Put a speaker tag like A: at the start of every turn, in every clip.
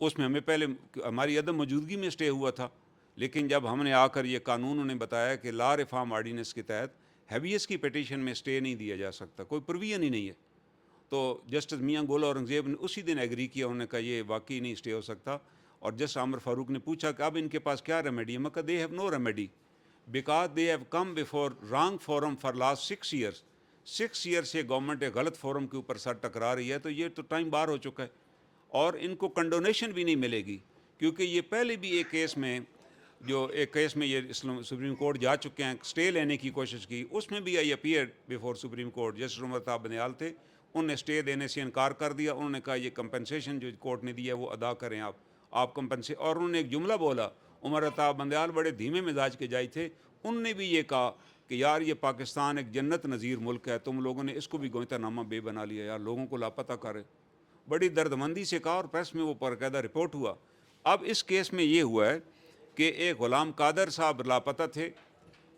A: اس میں ہمیں پہلے ہماری عدم موجودگی میں اسٹے ہوا تھا، لیکن جب ہم نے آ کر یہ قانون انہیں بتایا کہ لا ریفارم آرڈیننس کے تحت ہیویس کی پٹیشن میں اسٹے نہیں دیا جا سکتا، کوئی پروویژن ہی نہیں ہے، تو جسٹس میاں گول اورنگزیب نے اسی دن ایگری کیا، انہوں نے کہا یہ واقعی نہیں اسٹے ہو سکتا. اور جسٹس عامر فاروق نے پوچھا کہ اب ان کے پاس کیا ریمیڈی ہے؟ میں کہا they have no remedy because they have come before wrong forum for last 6 years. 6 year سے گورنمنٹ ایک غلط فورم کے اوپر سر ٹکرا رہی ہے، تو یہ تو ٹائم بار ہو چکا ہے، اور ان کو کنڈونیشن بھی نہیں ملے گی، کیونکہ یہ پہلے بھی ایک کیس میں یہ سپریم کورٹ جا چکے ہیں، اسٹے لینے کی کوشش کی، اس میں بھی I appear before supreme court. Justice Umar Tahir Bandial تھے، انہوں نے اسٹے دینے سے انکار کر دیا. انہوں نے کہا یہ کمپنسیشن جو کورٹ نے دیا ہے وہ ادا کریں آپ اور انہوں نے ایک جملہ بولا، عمر طاہر بندیال بڑے دھیمے مزاج کے جائی تھے، انہوں نے بھی یہ کہا کہ یار یہ پاکستان ایک جنت نظیر ملک ہے، تم لوگوں نے اس کو بھی گوئتہ نامہ بے بنا لیا، یار لوگوں کو لاپتہ کرے. بڑی دردمندی سے کہا، اور پریس میں وہ باقاعدہ رپورٹ ہوا. اب اس کیس میں یہ ہوا ہے کہ ایک غلام قادر صاحب لاپتہ تھے،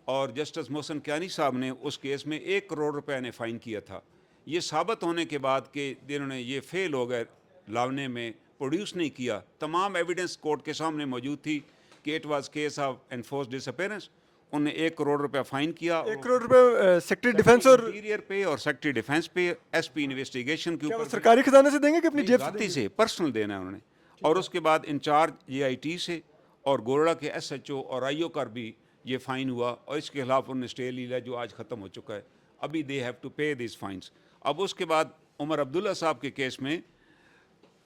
A: اور جسٹس محسن کیانی صاحب نے اس کیس میں 1 کروڑ روپے نے فائن کیا تھا. یہ ثابت ہونے کے بعد کہ جنہوں نے یہ فیل ہو گئے لانے میں، پروڈیوس نہیں کیا، تمام ایویڈنس کورٹ کے سامنے موجود تھی کہ it was case of enforce disappearance. انہوں نے 1 کروڑ روپے فائن کیا،
B: 1 کروڑ روپے سیکٹری ڈیفینس اور
A: انٹیریئر پہ اور سیکٹری ڈیفینس پہ، ایس پی انویسٹیگیشن کے
B: کیا وہ
A: اوپر
B: سرکاری خزانے سے دیں گے کہ اپنی جیب سے
A: ذاتی سے پرسنل دینا ہے انہوں نے. اور اس کے بعد انچارج جے آئی ٹی سے اور گورڑا کے ایس ایچ او اور آئی او کا بھی یہ فائن ہوا، اور اس کے خلاف انہوں نے اسٹے لیا جو آج ختم ہو چکا ہے. ابھی they have to pay these fines. اب اس کے بعد عمر عبداللہ صاحب کے کیس میں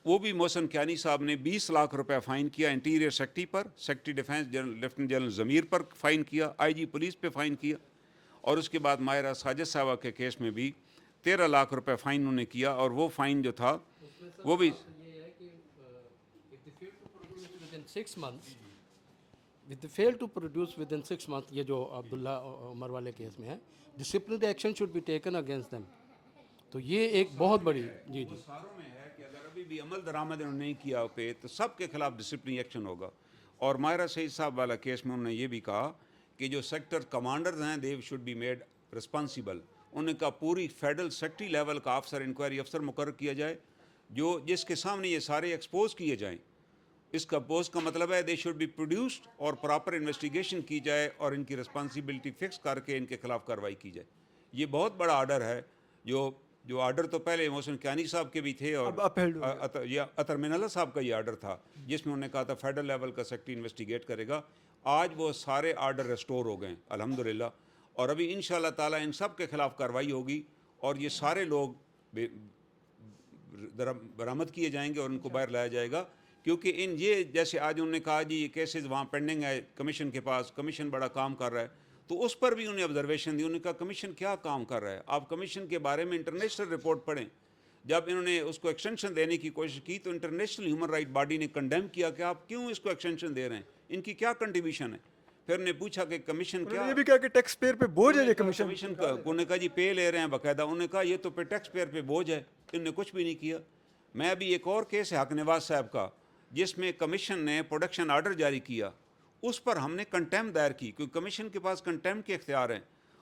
A: وہ بھی محسن کیانی صاحب نے 20 لاکھ روپے فائن کیا انٹیریئر سیکٹری پر، سیکٹری ڈیفینس لیفٹیننٹ جنرل ضمیر پر فائن کیا، آئی جی پولیس پہ فائن کیا. اور اس کے بعد ماہرہ ساجد صاحبہ کے کیس میں بھی 13 لاکھ روپے فائن انہوں نے کیا، اور وہ فائن جو تھا وہ بھی
C: If they fail to produce within 6 months, یہ جو عبداللہ عمر والے کیس میں ہے، disciplinary action should be taken against them. تو یہ ایک بہت بڑی جی
A: ساروں میں ہے کہ اگر ابھی بھی عمل درآمد انہوں نے نہیں کیا پہ تو سب کے خلاف ڈسپلنری ایکشن ہوگا. اور ماہرہ سعید صاحب والا کیس میں انہوں نے یہ بھی کہا کہ جو سیکٹر کمانڈرز ہیں they should be made responsible. انہوں نے کہا پوری فیڈرل سیکٹری لیول کا افسر، انکوائری افسر مقرر کیا جائے جس کے سامنے یہ سارے ایکسپوز کیے جائیں. اس کا پوز کا مطلب ہے دے شوڈ بی پروڈیوسڈ، اور پراپر انویسٹیگیشن کی جائے اور ان کی رسپانسبلٹی فکس کر کے ان کے خلاف کارروائی کی جائے. یہ بہت بڑا آرڈر ہے، جو آرڈر تو پہلے محسن کیانی صاحب کے بھی تھے، اور اطہر من اللہ صاحب کا یہ آرڈر تھا جس میں انہوں نے کہا تھا فیڈرل لیول کا سیکٹری انویسٹیگیٹ کرے گا. آج وہ سارے آرڈر ریسٹور ہو گئے الحمدللہ، اور ابھی انشاءاللہ تعالیٰ ان سب کے خلاف کارروائی ہوگی، اور یہ سارے لوگ برآمد کیے جائیں گے اور ان کو باہر لایا جائے گا. کیونکہ یہ جیسے آج انہوں نے کہا جی یہ کیسز وہاں پینڈنگ ہے کمیشن کے پاس، کمیشن بڑا کام کر رہا ہے، تو اس پر بھی انہیں آبزرویشن دی. انہوں نے کہا کمیشن کیا کام کر رہا ہے؟ آپ کمیشن کے بارے میں انٹرنیشنل رپورٹ پڑھیں. جب انہوں نے اس کو ایکسٹینشن دینے کی کوشش کی تو انٹرنیشنل ہیومن رائٹ باڈی نے کنڈیم کیا کہ آپ کیوں اس کو ایکسٹینشن دے رہے ہیں، ان کی کیا کنٹریبیوشن ہے. پھر انہوں نے پوچھا کہ کمیشن کیا،
B: یہ بھی کہا کہ ٹیکس پیئر پہ بوجھ ہے یہ کمیشن.
A: انہوں نے کہا جی پے لے رہے ہیں باقاعدہ. انہوں نے کہا یہ تو ٹیکس پیئر پہ بوجھ ہے، انہوں نے کچھ بھی نہیں کیا. میں ابھی ایک اور کیس ہے حق نواز صاحب کا جس میں کمیشن نے پروڈکشن آرڈر جاری کیا، اس پر ہم نے کنٹیم دائر کی، کیونکہ کمیشن کے پاس کنٹیم کے اختیار ہیں.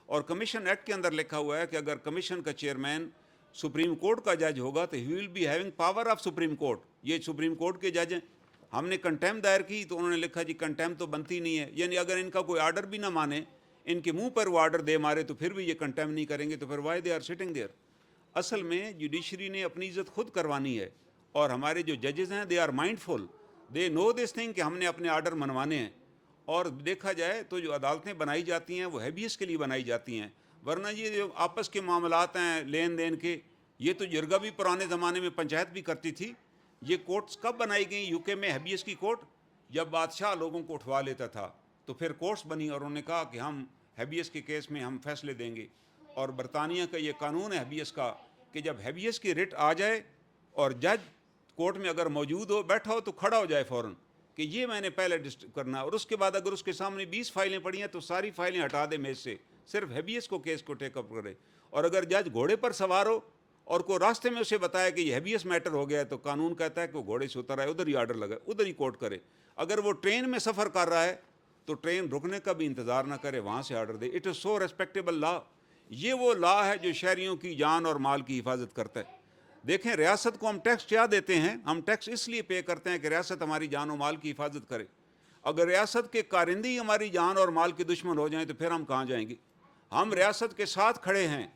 A: اور کمیشن ایکٹ کے اندر لکھا ہوا ہے کہ اگر کمیشن کا چیئرمین سپریم کورٹ کا جج ہوگا تو ہی will be having power of supreme court. یہ سپریم کورٹ کے جج ہیں. ہم نے کنٹیم دائر کی تو انہوں نے لکھا جی کنٹیم تو بنتی نہیں ہے، یعنی اگر ان کا کوئی آرڈر بھی نہ مانے، ان کے منہ پر وہ آرڈر دے مارے تو پھر بھی یہ کنٹیم نہیں کریں گے، تو پھر why they are sitting there. اصل میں جوڈیشری نے اپنی عزت خود کروانی ہے، اور ہمارے جو ججز ہیں they are mindful, they know this thing کہ ہم نے اپنے آرڈر منوانے ہیں. اور دیکھا جائے تو جو عدالتیں بنائی جاتی ہیں وہ ہیبیس کے لیے بنائی جاتی ہیں، ورنہ یہ جو آپس کے معاملات ہیں لین دین کے، یہ تو جرگہ بھی پرانے زمانے میں پنچایت بھی کرتی تھی. یہ کورٹس کب بنائی گئیں یو کے میں ہیبیس کی کورٹ؟ جب بادشاہ لوگوں کو اٹھوا لیتا تھا تو پھر کورٹس بنی، اور انہوں نے کہا کہ ہم ہیبیس کے کیس میں ہم فیصلے دیں گے. اور برطانیہ کا یہ قانون ہے ہیبیس کا کہ جب ہیبیس کی رٹ آ جائے اور جج کورٹ میں اگر موجود ہو، بیٹھا ہو، تو کھڑا ہو جائے فوراً کہ یہ میں نے پہلے کرنا، اور اس کے بعد اگر اس کے سامنے 20 فائلیں پڑی ہیں تو ساری فائلیں ہٹا دے میز سے، صرف ہیبیس کو کیس کو ٹیک اپ کرے. اور اگر جج گھوڑے پر سوار ہو اور کوئی راستے میں اسے بتایا کہ یہ ہیبیس میٹر ہو گیا ہے تو قانون کہتا ہے کہ وہ گھوڑے سے اتر آئے، ادھر ہی آرڈر لگا، ادھر ہی کورٹ کرے. اگر وہ ٹرین میں سفر کر رہا ہے تو ٹرین رکنے کا بھی انتظار نہ کرے، وہاں سے آرڈر دے. It is so respectable law. یہ وہ لا ہے جو شہریوں کی جان اور مال کی حفاظت کرتا ہے. دیکھیں ریاست کو ہم ٹیکس کیا دیتے ہیں؟ ہم ٹیکس اس لیے پے کرتے ہیں کہ ریاست ہماری جان و مال کی حفاظت کرے. اگر ریاست کے کارندے ہی ہماری جان اور مال کے دشمن ہو جائیں تو پھر ہم کہاں جائیں گے؟ ہم ریاست کے ساتھ کھڑے ہیں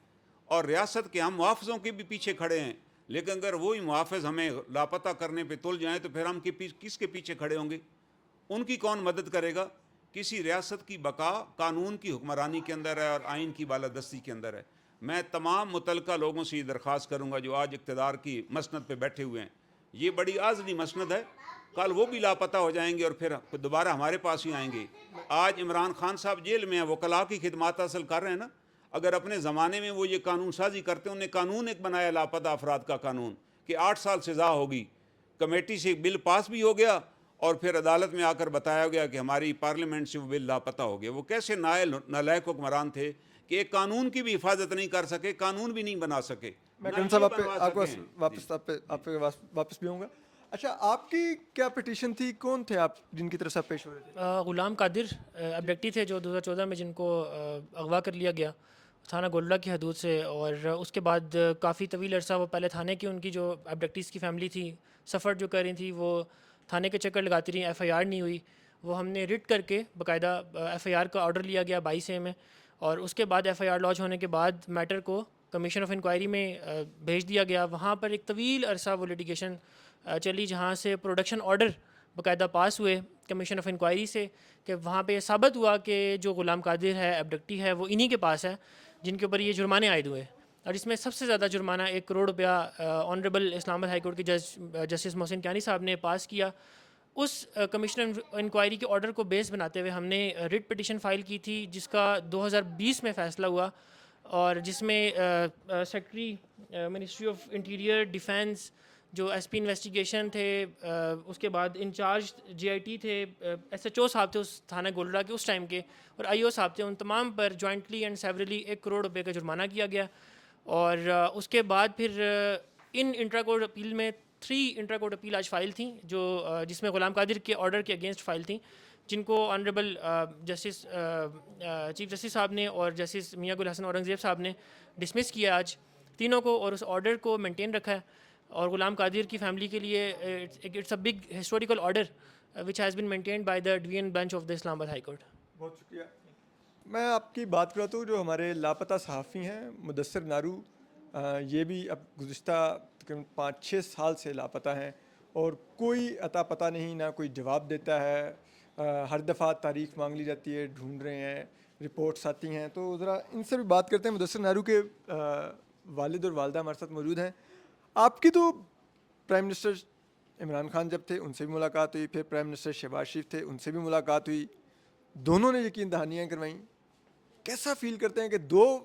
A: اور ریاست کے ہم محافظوں کے بھی پیچھے کھڑے ہیں, لیکن اگر وہی محافظ ہمیں لاپتہ کرنے پہ تل جائیں تو پھر ہم کس کے پیچھے کھڑے ہوں گے؟ ان کی کون مدد کرے گا؟ کسی ریاست کی بقا قانون کی حکمرانی کے اندر ہے اور آئین کی بالادستی کے اندر ہے. میں تمام متعلقہ لوگوں سے یہ درخواست کروں گا جو آج اقتدار کی مسند پہ بیٹھے ہوئے ہیں, یہ بڑی عاجلی مسند ہے, کل وہ بھی لاپتہ ہو جائیں گے اور پھر دوبارہ ہمارے پاس ہی آئیں گے. آج عمران خان صاحب جیل میں ہیں, وکلاء کی خدمات حاصل کر رہے ہیں نا. اگر اپنے زمانے میں وہ یہ قانون سازی کرتے, انہیں قانون ایک بنایا لاپتہ افراد کا قانون کہ 8 سال سزا ہوگی, کمیٹی سے بل پاس بھی ہو گیا اور پھر عدالت میں آ کر بتایا گیا کہ ہماری پارلیمنٹ سے وہ بل لاپتہ ہو گیا. وہ کیسے نالائق حکمران تھے کہ ایک قانون کی بھی حفاظت نہیں کر سکے, قانون بھی نہیں بنا سکے.
B: میں
A: نہ
B: کرن
A: یہ
B: صاحب
A: بنوا
B: آپ کو
A: سکے.
B: آپ پہ واپس بھی ہوں گا. اچھا, آپ کی کیا پٹیشن تھی, کون تھے آپ جن کی طرف سے پیش ہو رہے تھے؟
D: غلام قادر ابڈکٹی تھے جو 2014 میں جن کو اغوا کر لیا گیا تھانہ گولڈا کی حدود سے, اور اس کے بعد کافی طویل عرصہ وہ پہلے تھانے کی ان کی جو ابڈکٹیز کی فیملی تھی سفر جو کر رہی تھی وہ تھانے کے چکر لگاتی رہی, ایف آئی آر نہیں ہوئی. وہ ہم نے ریٹ کر کے باقاعدہ ایف آئی آر کا آرڈر لیا گیا 22A میں, اور اس کے بعد ایف آئی آر لانچ ہونے کے بعد میٹر کو کمیشن آف انکوائری میں بھیج دیا گیا. وہاں پر ایک طویل عرصہ وہ لیٹیگیشن چلی جہاں سے پروڈکشن آرڈر باقاعدہ پاس ہوئے کمیشن آف انکوائری سے کہ وہاں پہ یہ ثابت ہوا کہ جو غلام قادر ہے ابڈکٹی ہے وہ انہی کے پاس ہے جن کے اوپر یہ جرمانے عائد ہوئے. اور اس میں سب سے زیادہ جرمانہ 1 کروڑ روپیہ آنریبل اسلام آباد ہائی کورٹ کے جج جسٹس محسن کیانی صاحب نے پاس کیا. اس کمیشن انکوائری کے آرڈر کو بیس بناتے ہوئے ہم نے ریٹ پٹیشن فائل کی تھی جس کا 2020 میں فیصلہ ہوا, اور جس میں secretary ministry of interior defence جو ایس پی انویسٹیگیشن تھے, اس کے بعد انچارج جے آئی ٹی تھے, ایس ایچ او صاحب تھے اس تھانہ گولڈا کے اس ٹائم کے, اور آئی او صاحب تھے, ان تمام پر جوائنٹلی اینڈ سیورلی 1 کروڑ روپے کا جرمانہ کیا گیا. اور اس کے بعد پھر ان انٹرا کورٹ اپیل میں 3 انٹرا کورٹ اپیل آج فائل تھیں جو جس میں غلام قادر کے آرڈر کے اگینسٹ فائل تھیں, جن کو آنریبل جسٹس چیف جسٹس صاحب نے اور جسٹس میاں گل حسن اورنگزیب صاحب نے ڈسمس کیا آج تینوں کو, اور اس آرڈر کو مینٹین رکھا ہے. اور غلام قادر کی فیملی کے لیے it's a big historical order which has been maintained by the division bench of the Islamabad high court.
B: بہت شکریہ. میں آپ کی بات کرتا ہوں جو ہمارے لاپتہ صحافی ہیں مدثر نارو, یہ بھی اب گزشتہ تقریباً 5-6 سال سے لاپتہ ہیں اور کوئی عطا پتہ نہیں, نہ کوئی جواب دیتا ہے. ہر دفعہ تاریخ مانگ لی جاتی ہے, ڈھونڈ رہے ہیں, رپورٹس آتی ہیں. تو ذرا ان سے بھی بات کرتے ہیں. مدثر نارو کے والد اور والدہ ہمارے ساتھ موجود ہیں. آپ کی تو پرائم منسٹر عمران خان جب تھے ان سے بھی ملاقات ہوئی, پھر پرائم منسٹر شہباز شریف تھے ان سے بھی ملاقات ہوئی, دونوں نے یقین دہانیاں کروائیں. کیسا فیل کرتے ہیں کہ 2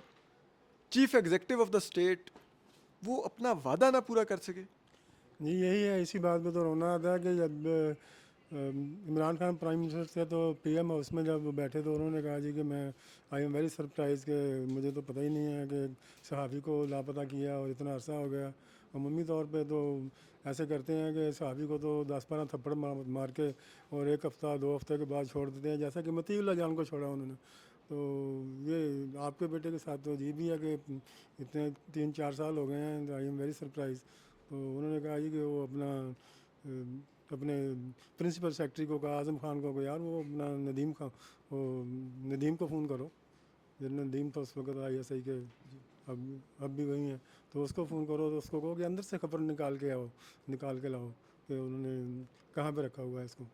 B: chief executive of the state وہ اپنا وعدہ نہ پورا کر سکے؟
E: جی یہی ہے, اسی بات پہ تو رونا آتا ہے کہ جب عمران خان پرائم منسٹر تھے تو پی ایم ہاؤس میں جب وہ بیٹھے تو انہوں نے کہا جی کہ میں آئی ایم ویری سرپرائز کہ مجھے تو پتہ ہی نہیں ہے کہ صحافی کو لاپتہ کیا اور اتنا عرصہ ہو گیا. عمومی طور پہ تو ایسے کرتے ہیں کہ صحافی کو تو 10-12 تھپڑ مار کے اور 1 ہفتہ 2 ہفتے کے بعد چھوڑ دیتے ہیں, جیسا کہ مطیع اللہ جان کو چھوڑا انہوں نے. تو یہ آپ کے بیٹے کے ساتھ تو عجیب ہی ہے کہ اتنے 3-4 سال ہو گئے ہیں. I am very surprise. تو انہوں نے کہا جی کہ وہ اپنے پرنسپل سیکرٹری کو کہا, اعظم خان کو, کہ یار وہ اپنا ندیم کو فون کرو. جنرل ندیم تو اس وقت آئی ایس آئی کے اب بھی وہی ہیں, تو اس کو فون کرو, تو اس کو کہو کہ اندر سے خبر نکال کے لاؤ کہ انہوں نے کہاں پہ رکھا ہوا ہے اس کو.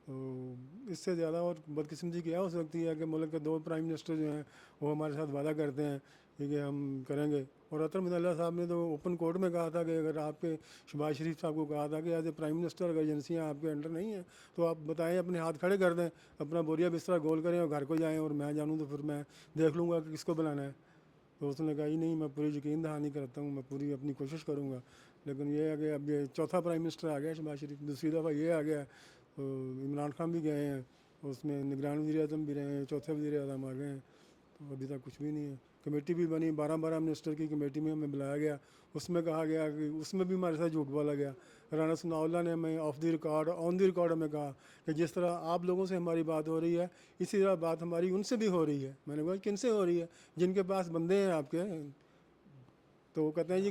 E: تو اس سے زیادہ اور بدقسمتی کیا ہو سکتی ہے کہ ملک کے 2 پرائم منسٹر جو ہیں وہ ہمارے ساتھ وعدہ کرتے ہیں کہ ہم کریں گے. اور اطہر مدین اللہ صاحب نے تو اوپن کورٹ میں کہا تھا کہ اگر آپ کے شہباز شریف صاحب کو کہا تھا کہ ایز اے پرائم منسٹر اگر ایجنسیاں آپ کے انڈر نہیں ہیں تو آپ بتائیں, اپنے ہاتھ کھڑے کر دیں, اپنا بوریا بستر گول کریں اور گھر کو جائیں, اور میں جانوں تو پھر میں دیکھ لوں گا کہ کس کو بلانا ہے. تو اس نے کہا ہی نہیں, میں پوری یقین دہانی کرتا ہوں, میں پوری اپنی کوشش کروں گا. لیکن یہ ہے کہ اب یہ 4تھا پرائم منسٹر آ گیا شہباز شریف, دوسری دفعہ یہ آ گیا. تو عمران خان بھی گئے ہیں, اس میں نگران وزیر اعظم بھی رہے ہیں, 4تھے وزیر اعظم آ گئے ہیں. تو ابھی تک کچھ بھی نہیں ہے. کمیٹی بھی بنی, 12 منسٹر کی کمیٹی میں ہمیں بلایا گیا. اس میں کہا گیا کہ اس میں بھی ہمارے ساتھ جھوٹ بولا گیا. رانا ثناء اللہ نے ہمیں آن دی ریکارڈ ہمیں کہا کہ جس طرح آپ لوگوں سے ہماری بات ہو رہی ہے اسی طرح بات ہماری ان سے بھی ہو رہی ہے. میں نے کہا کن سے ہو رہی ہے؟ جن کے پاس بندے ہیں آپ کے. تو وہ کہتے ہیں جی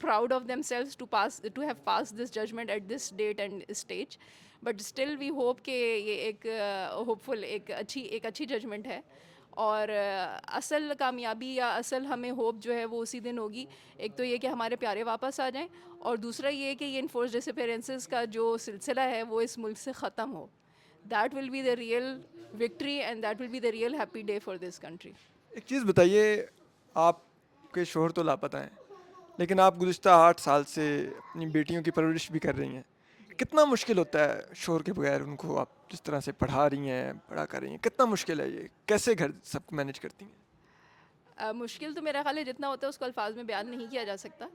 F: proud of themselves to have passed this judgment at this date and stage, but still we hope کہ یہ ایک hopeful ایک اچھی ججمنٹ ہے. اور اصل کامیابی یا اصل ہمیں ہوپ جو ہے وہ اسی دن ہوگی. ایک تو یہ کہ ہمارے پیارے واپس آ جائیں, اور دوسرا یہ کہ یہ انفورس ڈس اپیرنسز کا جو سلسلہ ہے وہ اس ملک سے ختم ہو. That will be the real victory and that will be the real happy day for this country.
B: ایک چیز بتائیے, آپ کے شوہر تو لاپتہ ہیں, لیکن آپ گزشتہ 8 سال سے اپنی بیٹیوں کی پرورش بھی کر رہی ہیں. کتنا مشکل ہوتا ہے شوہر کے بغیر ان کو آپ جس طرح سے پڑھا رہی ہیں, بڑا کر رہی ہیں, کتنا مشکل ہے یہ, کیسے گھر سب کو مینیج کرتی ہیں؟
F: مشکل تو میرا خیال ہے جتنا ہوتا ہے اس کو الفاظ میں بیان نہیں کیا جا سکتا.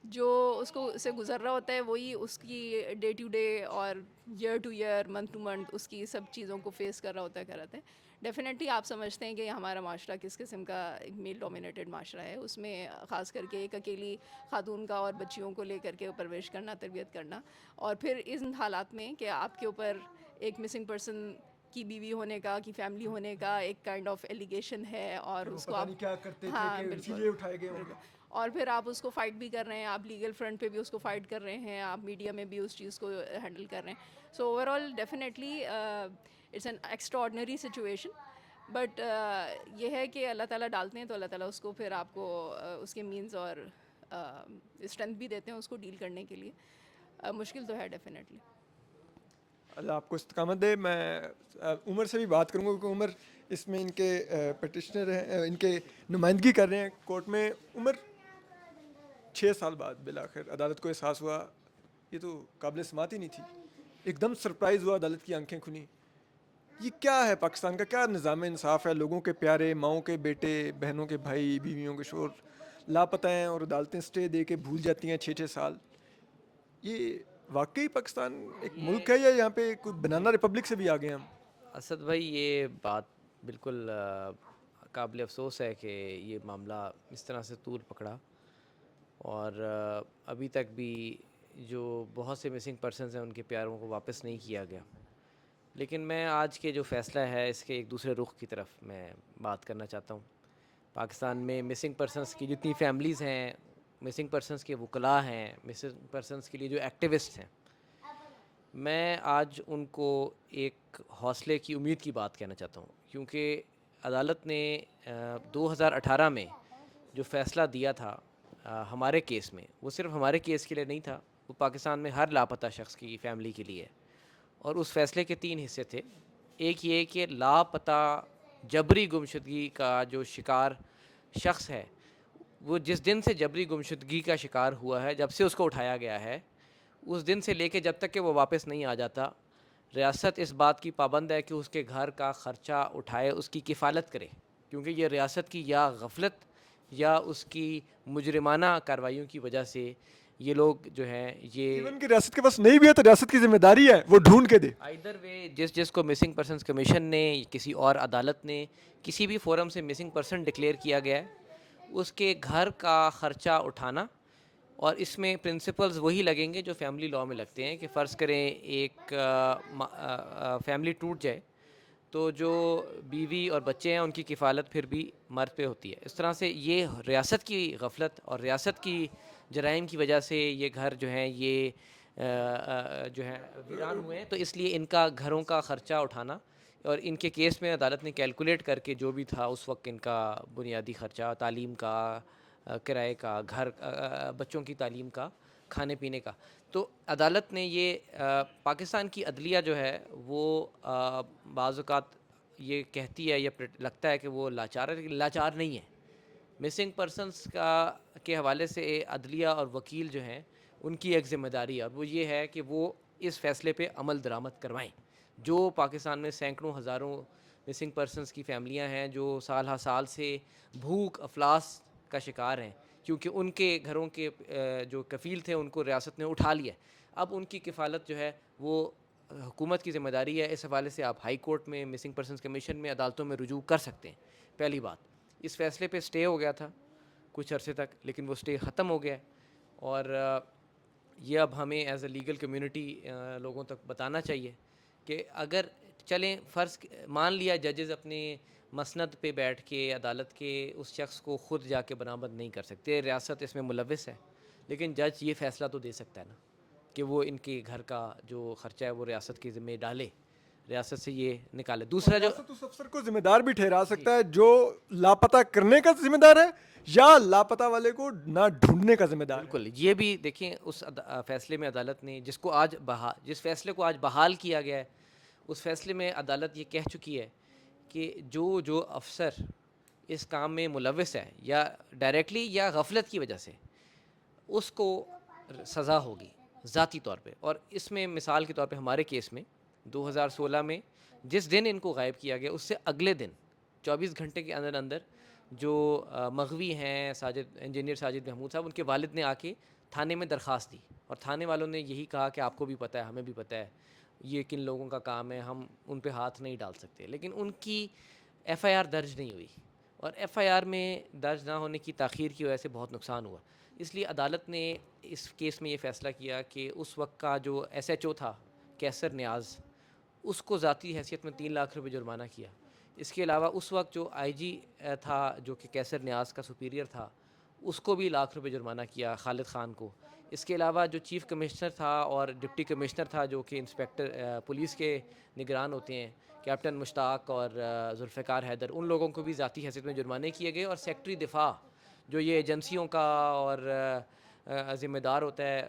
F: جو اس کو سے گزر رہا ہوتا ہے وہی اس کی ڈے ٹو ڈے اور year to year, month to month اس کی سب چیزوں کو فیس کر رہا ہوتا ہے, کراتے ہیں. ڈیفینیٹلی آپ سمجھتے ہیں کہ ہمارا معاشرہ کس قسم کا ایک میل ڈومینیٹڈ معاشرہ ہے. اس میں خاص کر کے ایک اکیلی خاتون کا اور بچیوں کو لے کر کے پرورش کرنا, تربیت کرنا, اور پھر ان حالات میں کہ آپ کے اوپر ایک مسنگ پرسن کی بیوی ہونے کا, کی فیملی ہونے کا ایک کائنڈ آف ایلیگیشن ہے, اور اس کو آپ
B: کیا کرتے
F: ہاں
B: تھے کہ
F: بالکل
B: چیزیں اٹھائے گئے ہوں گے,
F: اور پھر آپ اس کو فائٹ بھی کر رہے ہیں, آپ لیگل فرنٹ پہ بھی اس کو فائٹ کر رہے ہیں, آپ میڈیا میں بھی اس چیز کو ہینڈل کر رہے ہیں. So overall definitely it's an extraordinary situation, but یہ ہے کہ اللہ تعالیٰ ڈالتے ہیں تو اللہ تعالیٰ اس کو پھر آپ کو اس کے مینز اور اسٹرینتھ بھی دیتے ہیں اس کو ڈیل کرنے کے لیے. مشکل تو ہے ڈیفینیٹلی.
B: اللہ آپ کو استقامت دے. میں عمر سے بھی بات کروں گا کیونکہ عمر اس میں ان کے پٹیشنر ہیں, ان کے نمائندگی کر رہے ہیں کورٹ میں. عمر 6 سال بعد بالآخر عدالت کو احساس ہوا, یہ تو قابل سماعت ہی نہیں تھی, ایک دم سرپرائز ہوا, عدالت کی آنکھیں کھلی. یہ کیا ہے پاکستان کا, کیا نظام انصاف ہے؟ لوگوں کے پیارے, ماؤں کے بیٹے, بہنوں کے بھائی, بیویوں کے شوہر لاپتہ ہیں اور عدالتیں اسٹے دے کے بھول جاتی ہیں 6 سال. یہ واقعی پاکستان ایک ملک ہے یا یہاں پہ کوئی بنانا ریپبلک سے بھی آگے ہم؟
G: اسد بھائی, یہ بات بالکل قابل افسوس ہے کہ یہ معاملہ اس طرح سے طول پکڑا, اور ابھی تک بھی جو بہت سے مسنگ پرسنز ہیں ان کے پیاروں کو واپس نہیں کیا گیا. لیکن میں آج کے جو فیصلہ ہے اس کے ایک دوسرے رخ کی طرف میں بات کرنا چاہتا ہوں. پاکستان میں مسنگ پرسنز کی جتنی فیملیز ہیں, مسنگ پرسنز کے وکلاء ہیں, مسنگ پرسنز کے لیے جو ایکٹیوسٹ ہیں, میں آج ان کو ایک حوصلے کی, امید کی بات کہنا چاہتا ہوں. کیونکہ عدالت نے 2018 میں جو فیصلہ دیا تھا ہمارے کیس میں, وہ صرف ہمارے کیس کے لیے نہیں تھا, وہ پاکستان میں ہر لاپتہ شخص کی فیملی کے لیے. اور اس فیصلے کے 3 حصے تھے. ایک یہ کہ لاپتہ جبری گمشدگی کا جو شکار شخص ہے, وہ جس دن سے جبری گمشدگی کا شکار ہوا ہے, جب سے اس کو اٹھایا گیا ہے, اس دن سے لے کے جب تک کہ وہ واپس نہیں آ جاتا, ریاست اس بات کی پابند ہے کہ اس کے گھر کا خرچہ اٹھائے, اس کی کفالت کرے. کیونکہ یہ ریاست کی یا غفلت یا اس کی مجرمانہ کارروائیوں کی وجہ سے یہ لوگ جو ہیں یہ
B: ایون کہ ریاست کے پاس نہیں بھی ہے تو ریاست کی ذمہ داری ہے وہ ڈھونڈ کے دے.
G: آئدر وے جس کو مسنگ پرسنز کمیشن نے, کسی اور عدالت نے, کسی بھی فورم سے مسنگ پرسن ڈکلیئر کیا گیا ہے, اس کے گھر کا خرچہ اٹھانا. اور اس میں پرنسپلز وہی لگیں گے جو فیملی لاء میں لگتے ہیں کہ فرض کریں ایک فیملی ٹوٹ جائے تو جو بیوی اور بچے ہیں ان کی کفالت پھر بھی مرد پہ ہوتی ہے. اس طرح سے یہ ریاست کی غفلت اور ریاست کی جرائم کی وجہ سے یہ گھر جو ہیں یہ جو ہیں ویران ہوئے ہیں. تو اس لیے ان کا گھروں کا خرچہ اٹھانا, اور ان کے کیس میں عدالت نے کیلکولیٹ کر کے جو بھی تھا اس وقت ان کا بنیادی خرچہ, تعلیم کا, کرائے کا, گھر, بچوں کی تعلیم کا, کھانے پینے کا, تو عدالت نے یہ پاکستان کی عدلیہ جو ہے وہ بعض اوقات یہ کہتی ہے یا لگتا ہے کہ وہ لاچار ہے, لیکن لاچار نہیں ہے. مسنگ پرسنس کے حوالے سے عدلیہ اور وکیل جو ہیں ان کی ایک ذمہ داری ہے, اور وہ یہ ہے کہ وہ اس فیصلے پہ عمل درآمد کروائیں. جو پاکستان میں سینکڑوں ہزاروں مسنگ پرسنس کی فیملیاں ہیں جو سال ہر سال سے بھوک افلاس کا شکار ہیں, کیونکہ ان کے گھروں کے جو کفیل تھے ان کو ریاست نے اٹھا لیا. اب ان کی کفالت جو ہے وہ حکومت کی ذمہ داری ہے. اس حوالے سے آپ ہائی کورٹ میں, مسنگ پرسنس کمیشن میں, عدالتوں میں رجوع کر سکتے ہیں. پہلی بات, اس فیصلے پہ سٹے ہو گیا تھا کچھ عرصے تک, لیکن وہ سٹے ختم ہو گیا ہے, اور یہ اب ہمیں ایز اے لیگل کمیونٹی لوگوں تک بتانا چاہیے کہ اگر چلیں فرض مان لیا ججز اپنے مسند پہ بیٹھ کے عدالت کے اس شخص کو خود جا کے برآمد نہیں کر سکتے, ریاست اس میں ملوث ہے, لیکن جج یہ فیصلہ تو دے سکتا ہے نا کہ وہ ان کے گھر کا جو خرچہ ہے وہ ریاست کے ذمہ ڈالے, ریاست سے یہ نکالے. دوسرا جو
B: ریاست اس افسر کو ذمہ دار بھی ٹھہرا سکتا ہے جو لاپتہ کرنے کا ذمہ دار ہے یا لاپتہ والے کو نہ ڈھونڈنے کا ذمہ دار ہے.
G: بالکل, یہ بھی دیکھیں اس فیصلے میں عدالت نے جس فیصلے کو آج بحال کیا گیا ہے, اس فیصلے میں عدالت یہ کہہ چکی ہے کہ جو افسر اس کام میں ملوث ہے یا ڈائریکٹلی یا غفلت کی وجہ سے, اس کو سزا ہوگی ذاتی طور پہ. اور اس میں مثال کے طور پہ ہمارے کیس میں 2016 میں جس دن ان کو غائب کیا گیا اس سے اگلے دن 24 گھنٹے کے اندر اندر جو مغوی ہیں انجینئر ساجد محمود صاحب, ان کے والد نے آ کے تھانے میں درخواست دی, اور تھانے والوں نے یہی کہا کہ آپ کو بھی پتہ ہے, ہمیں بھی پتہ ہے یہ کن لوگوں کا کام ہے, ہم ان پہ ہاتھ نہیں ڈال سکتے. لیکن ان کی ایف آئی آر درج نہیں ہوئی, اور ایف آئی آر میں درج نہ ہونے کی تاخیر کی وجہ سے بہت نقصان ہوا. اس لیے عدالت نے اس کیس میں یہ فیصلہ کیا کہ اس وقت کا جو ایس ایچ او تھا کیسر نیاز, اس کو ذاتی حیثیت میں 3 لاکھ روپے جرمانہ کیا. اس کے علاوہ اس وقت جو آئی جی تھا جو کہ کیسر نیاز کا سپیریئر تھا, اس کو بھی 1 لاکھ روپے جرمانہ کیا, خالد خان کو. اس کے علاوہ جو چیف کمشنر تھا اور ڈپٹی کمشنر تھا جو کہ انسپیکٹر پولیس کے نگران ہوتے ہیں, کیپٹن مشتاق اور ذوالفقار حیدر, ان لوگوں کو بھی ذاتی حیثیت میں جرمانے کیے گئے. اور سیکٹری دفاع جو یہ ایجنسیوں کا اور ذمہ دار ہوتا ہے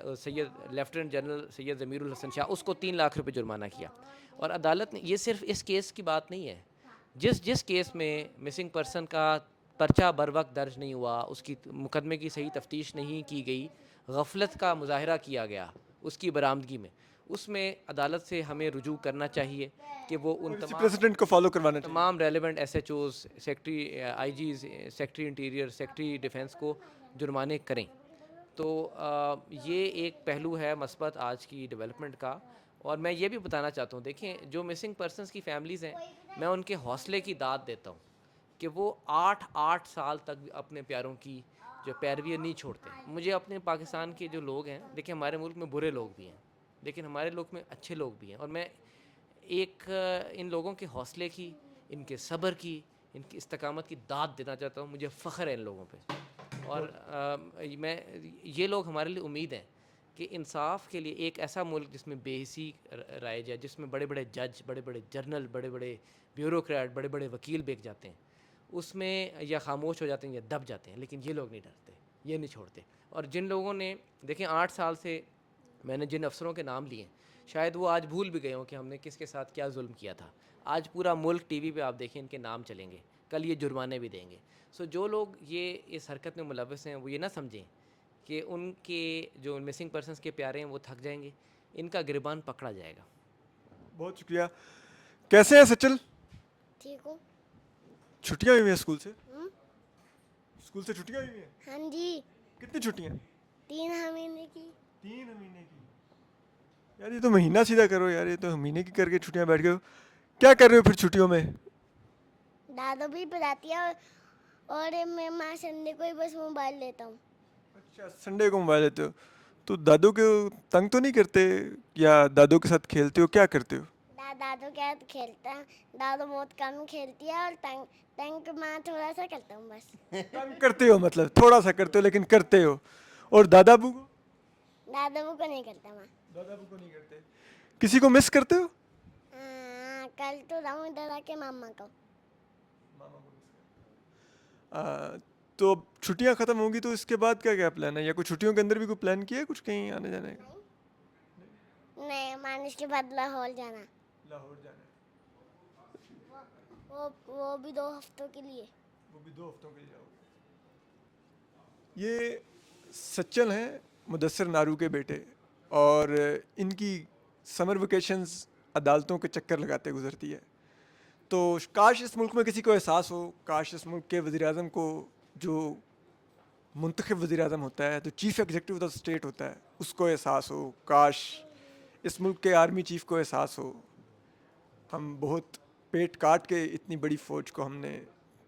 G: لیفٹیننٹ جنرل سید ضمیر الحسن شاہ, اس کو 3 لاکھ روپے جرمانہ کیا. اور عدالت نے یہ صرف اس کیس کی بات نہیں ہے, جس کیس میں مسنگ پرسن کا پرچہ بر وقت درج نہیں ہوا, اس کی مقدمے کی صحیح تفتیش نہیں کی گئی, غفلت کا مظاہرہ کیا گیا اس کی برآمدگی میں, اس میں عدالت سے ہمیں رجوع کرنا چاہیے کہ وہ ان
B: پریزیڈنٹ کو فالو کروانا چاہیے.
G: تمام relevant S H Os, secretary I Gs, secretary interior, secretary defence کو جرمانے کریں. تو یہ ایک پہلو ہے مثبت آج کی ڈیولپمنٹ کا. اور میں یہ بھی بتانا چاہتا ہوں, دیکھیں جو مسنگ پرسنس کی فیملیز ہیں, میں ان کے حوصلے کی داد دیتا ہوں کہ وہ 8 سال تک اپنے پیاروں کی جو پیروی نہیں چھوڑتے. مجھے اپنے پاکستان کے جو لوگ ہیں, دیکھیں ہمارے ملک میں برے لوگ بھی ہیں لیکن ہمارے ملک میں اچھے لوگ بھی ہیں, اور میں ایک ان لوگوں کے حوصلے کی, ان کے صبر کی, ان کی استقامت کی داد دینا چاہتا ہوں. مجھے فخر ہے ان لوگوں پہ, اور میں یہ لوگ ہمارے لیے امید ہیں کہ انصاف کے لیے ایک ایسا ملک جس میں بے حسی رائج ہے, جس میں بڑے بڑے جج, بڑے بڑے جرنل, بڑے بڑے بیوروکریٹ, بڑے بڑے وکیل بیک جاتے ہیں, اس میں یا خاموش ہو جاتے ہیں یا دب جاتے ہیں, لیکن یہ لوگ نہیں ڈرتے, یہ نہیں چھوڑتے. اور جن لوگوں نے دیکھیں 8 سال سے میں نے جن افسروں کے نام لیے, شاید وہ آج بھول بھی گئے ہوں کہ ہم نے کس کے ساتھ کیا ظلم کیا تھا. آج پورا ملک ٹی وی پہ آپ دیکھیں ان کے نام چلیں گے, کل یہ جرمانے بھی دیں گے. سو جو لوگ یہ اس حرکت میں ملوث ہیں وہ یہ نہ سمجھیں کہ ان کے جو مسنگ پرسنس کے پیارے ہیں وہ تھک جائیں گے, ان کا گریبان پکڑا جائے گا.
B: بہت شکریہ. کیسے ہیں سچل؟
H: ٹھیک ہوں.
B: چھٹیاں ہوئی ہیں اسکول سے؟ اسکول سے چھٹیاں ہوئی ہیں؟
H: ہاں جی.
B: کتنی چھٹیاں؟
H: 3 مہینے کی.
B: 3 مہینے کی. یار یہ تو مہینہ سیدھا کرو یار, یہ تو مہینے کی کر کے چھٹیاں بیٹھ گئے ہو. کیا کر رہے ہو پھر چھٹیوں میں؟
H: دادو بھی پڑھاتی ہے اور میں ماں سنڈے کو ہی بس موبائل لیتا ہوں.
B: اچھا, سنڈے کو موبائل لیتے ہو. تو دادو کو تنگ تو نہیں کرتے یا دادو کے ساتھ کھیلتے ہو, کیا کرتے ہو؟
H: دادو کے ساتھ کھیلتا ہے, دادو بہت کم کھیلتی ہے, اور تنگ ماں تھوڑا سا کرتا ہوں بس.
B: تنگ کرتے ہو مطلب تھوڑا سا کرتے ہو لیکن کرتے ہو. اور دادا ابو کو؟
H: دادا ابو کو نہیں کرتا ماں.
B: دادا ابو کو نہیں کرتے. کسی کو مس کرتے ہو؟
H: کل تو رہوں ادھر آ کے ماما کو.
B: تو اب چھٹیاں ختم ہوں گی تو اس کے بعد کیا کیا پلان ہے, یا کوئی چھٹیوں کے اندر بھی کوئی پلان کیا ہے کچھ کہیں آنے جانے کا؟
H: نہیں, مانس کے بعد لاہور جانا.
B: لاہور جانا ہے.
H: وہ بھی 2 ہفتوں کے لیے.
B: وہ بھی 2 ہفتوں کے لیے جاؤ گے. یہ سچل ہیں مدثر نارو کے بیٹے, اور ان کی سمر ویکیشنز عدالتوں کے چکر لگاتے گزرتی ہے. تو کاش اس ملک میں کسی کو احساس ہو, کاش اس ملک کے وزیر اعظم کو, جو منتخب وزیر اعظم ہوتا ہے, جو chief executive of the state ہوتا ہے, اس کو احساس ہو. کاش اس ملک کے آرمی چیف کو احساس ہو. ہم بہت پیٹ کاٹ کے اتنی بڑی فوج کو ہم نے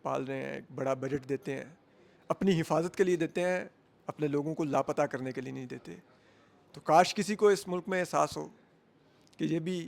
B: پال رہے ہیں, ایک بڑا بجٹ دیتے ہیں, اپنی حفاظت کے لیے دیتے ہیں, اپنے لوگوں کو لاپتہ کرنے کے لیے نہیں دیتے. تو کاش کسی کو اس ملک میں احساس ہو کہ یہ بھی